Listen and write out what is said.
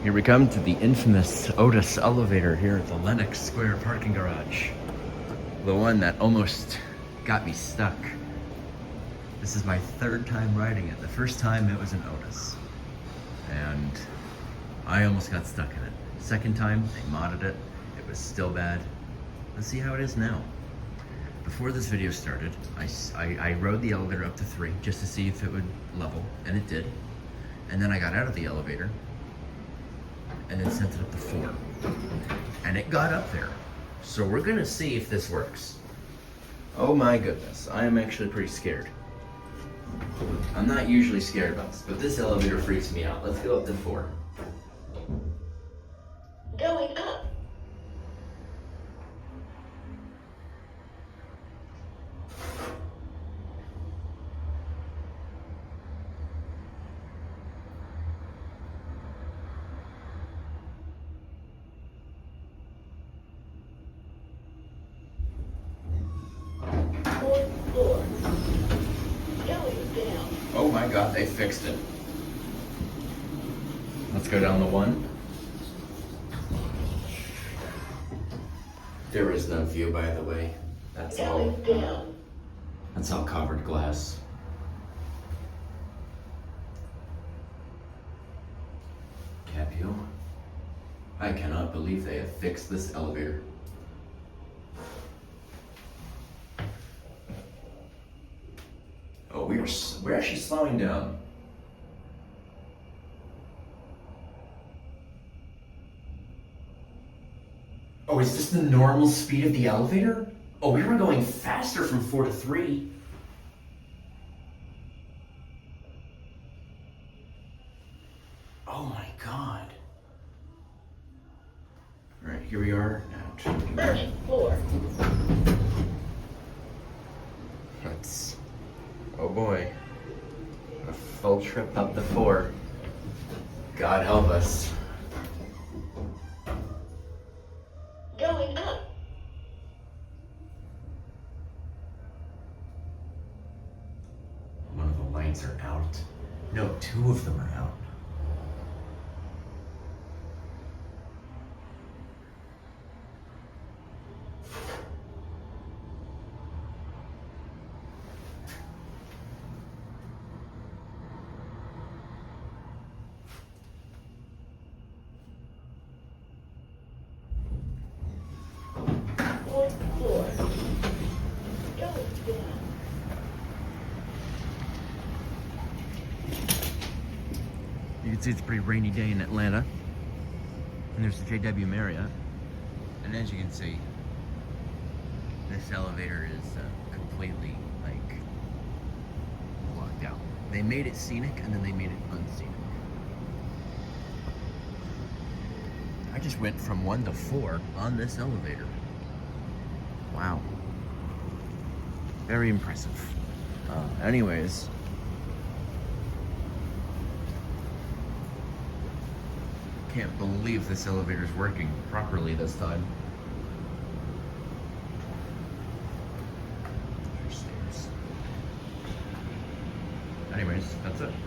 Here we come to the infamous Otis elevator here at the Lenox Square parking garage. The one that almost got me stuck. This is my third time riding it. The first time it was an Otis. And I almost got stuck in it. Second time, they modded it. It was still bad. Let's see how it is now. Before this video started, I rode the elevator up to 3 just to see if it would level, and it did. And then I got out of the elevator and then sent it up to 4. And it got up there. So we're gonna see if this works. Oh my goodness, I am actually pretty scared. I'm not usually scared about this, but this elevator freaks me out. Let's go up to 4. Going up. Fourth floor. Going down. Oh my god, they fixed it. Let's go down the 1. There is no view, by the way. That's all. Going down. That's all covered glass. Capio. I cannot believe they have fixed this elevator. Oh, we're actually slowing down. Oh, is this the normal speed of the elevator? Oh, we were going faster from 4 to 3. Oh my god. All right, here we are now. First floor. That's, oh boy, a full trip up to 4. God help us. Going up. One of the lights are out. No, 2 of them are out. Fourth floor. Going down. You can see it's a pretty rainy day in Atlanta. And there's the JW Marriott. And as you can see, this elevator is completely, like, blocked out. They made it scenic, and then they made it unscenic. I just went from 1 to 4 on this elevator. Wow. Very impressive. Anyways. Can't believe this elevator's working properly this time. There's stairs. Anyways, that's it.